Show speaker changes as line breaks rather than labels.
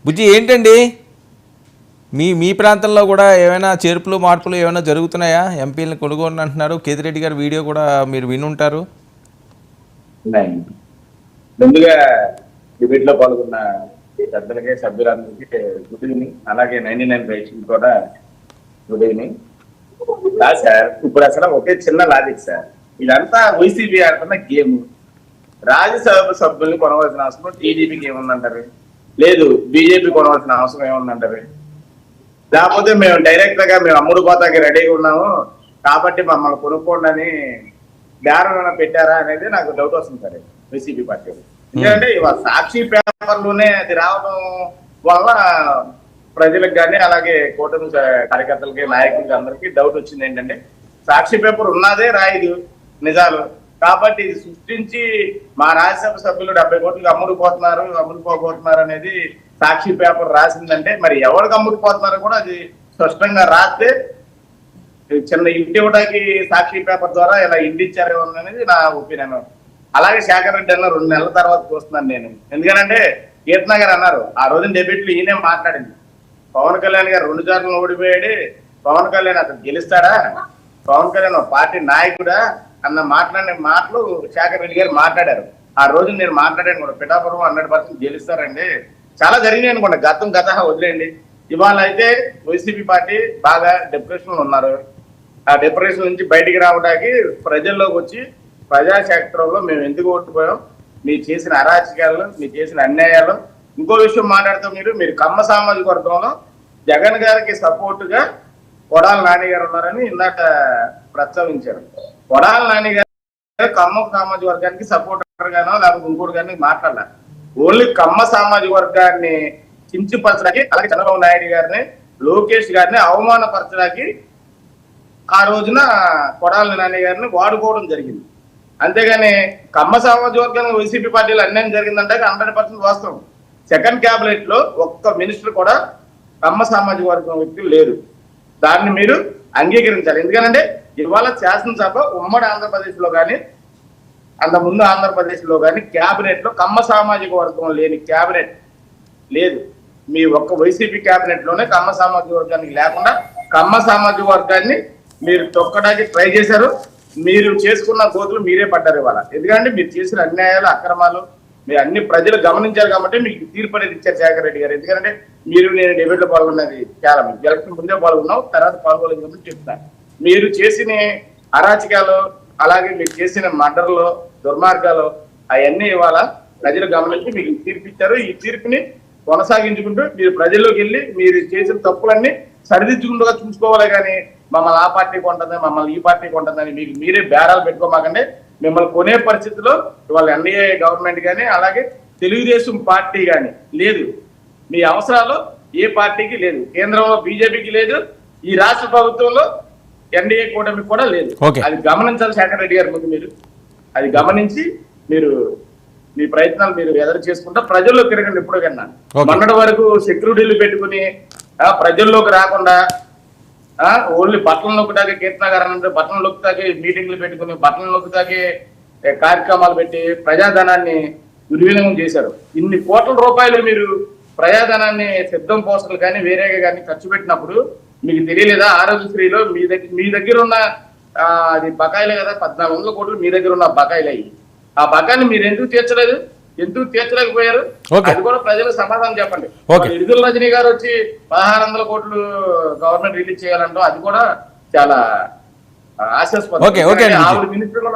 బుజ్జి ఏంటండి మీ మీ ప్రాంతంలో కూడా ఏమైనా చేర్పులు మార్పులు ఏమైనా జరుగుతున్నాయా? ఎంపీలను కొనుగోలు అంటున్నారు. కేతిరెడ్డి గారి వీడియో కూడా మీరు వినుంటారు.
ముందుగా డిబేట్ లో పాల్గొన్న పెద్దలకి సభ్యులందరికీ గుడ్ ఈవినింగ్. అలాగే 99 రైతులు కూడా గుడ్ ఈవినింగ్. కాదు సార్, ఇప్పుడు అసలు ఒకే చిన్న లాజిక్ సార్. ఇదంతా వైసీపీ ఆడుతున్న గేమ్. రాజ్యసభ సభ్యుల్ని కొనవలసిన అవసరం టీడీపీకి ఏముందంటారు? లేదు బీజేపీ కొనవలసిన అవసరం ఏముందంటారు? లేకపోతే మేము డైరెక్ట్ గా మేము అమ్ముడు పోతాకి రెడీగా ఉన్నాము కాబట్టి మమ్మల్ని కొనుక్కోండి అని బేరం పెట్టారా అనేది నాకు డౌట్ వస్తుంది సార్ వైసీపీ పార్టీ. ఎందుకంటే ఇవాళ సాక్షి పేపర్లోనే అది రావడం వల్ల ప్రజలకు కానీ అలాగే కూటమి కార్యకర్తలకి నాయకులకి అందరికీ డౌట్ వచ్చింది. ఏంటంటే సాక్షి పేపర్ ఉన్నదే రాయదు నిజాలు కాబట్టి ఇది సృష్టించి మా రాజ్యసభ సభ్యులు 70 కోట్లకి అమ్ముడుపోతున్నారు అనేది సాక్షి పేపర్ రాసిందంటే మరి ఎవరికి అమ్ముడుపోతున్నారో కూడా అది స్పష్టంగా రాస్తే చిన్న ఇంటి ఇవ్వడానికి సాక్షి పేపర్ ద్వారా ఇలా ఇంటి ఇచ్చారేమో అనేది నా ఒపీనియన్. అలాగే శేఖర్ రెడ్డి అన్న 2 నెలల తర్వాత చూస్తున్నాను నేను. ఎందుకంటే కీర్తన గారు అన్నారు ఆ రోజున డెబేట్లు ఈయనే మాట్లాడింది. పవన్ కళ్యాణ్ గారు 2 సార్లు ఓడిపోయాడు, పవన్ కళ్యాణ్ అతను గెలుస్తాడా, పవన్ కళ్యాణ్ పార్టీ నాయకుడా అన్న మాట్లాడిన మాటలు శేఖర్ రెడ్డి గారు మాట్లాడారు. ఆ రోజు నేను మాట్లాడాను కూడా పిఠాపురం 100% గెలుస్తారండి. చాలా జరిగినాయి అనుకోండి. గత వదిలేయండి. ఇవాళ అయితే వైసీపీ పార్టీ బాగా డిప్రెషన్ లో ఉన్నారు. ఆ డిప్రెషన్ నుంచి బయటికి రావడానికి ప్రజల్లోకి వచ్చి ప్రజాక్షేత్రంలో మేము ఎందుకు ఓడిపోయాం, మీరు చేసిన అరాచకాలు, మీరు చేసిన అన్యాయాలు. ఇంకో విషయం మాట్లాడుతూ మీరు కమ్మ సామాజిక వర్గంలో జగన్ గారికి సపోర్ట్ గా కొడాల నాని గారు ఉన్నారని ఇందాక ప్రస్తావించారు. కొడాల నాని గారు కమ్మ సామాజిక వర్గానికి సపోర్టర్ గానో లేకపోతే ఇంకోటి కానీ మాట్లాడాలి. ఓన్లీ కమ్మ సామాజిక వర్గాన్ని కించపరచడానికి అలాగే చంద్రబాబు నాయుడు గారిని లోకేష్ గారిని అవమానపరచడానికి ఆ రోజున కొడాల నాని గారిని వాడుకోవడం జరిగింది. అంతేగాని కమ్మ సామాజిక వర్గానికి వైసీపీ పార్టీలో అన్యాయం జరిగిందంటే 100% వాస్తవం. సెకండ్ క్యాబినెట్ లో ఒక్క మినిస్టర్ కూడా కమ్మ సామాజిక వర్గం వ్యక్తులు లేరు. దాన్ని మీరు అంగీకరించాలి. ఎందుకంటే ఇవాళ శాసనసభ ఉమ్మడి ఆంధ్రప్రదేశ్ లో కానీ అంత ముందు ఆంధ్రప్రదేశ్ లో కానీ క్యాబినెట్ లో కమ్మ సామాజిక వర్గం లేని క్యాబినెట్ లేదు. మీ ఒక్క వైసీపీ క్యాబినెట్ లోనే కమ్మ సామాజిక వర్గానికి లేకుండా కమ్మ సామాజిక వర్గాన్ని మీరు తొక్కడానికి ట్రై చేశారు. మీరు చేసుకున్న గోతులు మీరే పడ్డారు ఇవాళ. ఎందుకంటే మీరు చేసిన అన్యాయాలు అక్రమాలు మీరు అన్ని ప్రజలు గమనించారు కాబట్టి మీకు తీర్పు అనేది ఇచ్చారు శేఖర్ రెడ్డి గారు. ఎందుకంటే నేను డిబేట్ లో పాల్గొన్నది చాలా ఎలక్షన్ ముందే పాల్గొన్నావు, తర్వాత పాల్గొలేదు కాబట్టి చెప్తాను. మీరు చేసిన అరాచకాలు అలాగే మీరు చేసిన మర్డర్లు దుర్మార్గాలు అవన్నీ ఇవాళ ప్రజలు గమనించి మీకు తీర్పు ఇచ్చారు. ఈ తీర్పుని కొనసాగించుకుంటూ మీరు ప్రజల్లోకి వెళ్ళి మీరు చేసిన తప్పులన్నీ సరిదిద్దుకుంటూ చూసుకోవాలి. కానీ మమ్మల్ని ఆ పార్టీ కొంటుంది, మమ్మల్ని ఈ పార్టీ కొంటుందని మీకు మీరే బేరాలు పెట్టుకోమాకండి. మిమ్మల్ని కొనే పరిస్థితిలో ఇవాళ ఎన్డీఏ గవర్నమెంట్ కానీ అలాగే తెలుగుదేశం పార్టీ కానీ లేదు. మీ అవసరాలు ఏ పార్టీకి లేదు. కేంద్రంలో బీజేపీకి లేదు, ఈ రాష్ట్ర ప్రభుత్వంలో ఎన్డీఏ కూటమికి కూడా లేదు. అది గమనించాలి శేఖర్ రెడ్డి గారి ముందు. మీరు అది గమనించి మీరు మీ ప్రయత్నాలు మీరు ఎదురు చేసుకుంటా ప్రజల్లో తిరగండి. ఎప్పుడు కన్నా మొన్నటి వరకు సెక్యూరిటీలు పెట్టుకుని ప్రజల్లోకి రాకుండా ఓన్లీ బట్టలు నొక్కుతాకే కీర్తన గారు అంటే బట్టలు నొక్కుతాకే మీటింగ్లు పెట్టుకుని బట్టలు నొక్కుతాకే కార్యక్రమాలు పెట్టి ప్రజాధనాన్ని దుర్వినియోగం చేశారు. ఇన్ని కోట్ల రూపాయలు మీరు ప్రజాధనాన్ని సిద్ధం పోస్టులు కానీ వేరేగా కానీ ఖర్చు పెట్టినప్పుడు మీకు తెలియలేదా? ఆరోగ్యశ్రీలో మీ దగ్గర ఉన్న అది బకాయిలే కదా, 1400 కోట్లు మీ దగ్గర ఉన్న బకాయిలు అయ్యి ఆ బకాయిని మీరు ఎందుకు తీర్చలేదు, ఎందుకు తీర్చలేకపోయారు? అది కూడా ప్రజలకు సమాధానం చెప్పండి. విడుదల రజనీ గారు వచ్చి 1600 కోట్లు గవర్నమెంట్ రిలీజ్ చేయాలంటూ అది కూడా చాలా ఆశాస్పదం. 6 మినిస్టర్లు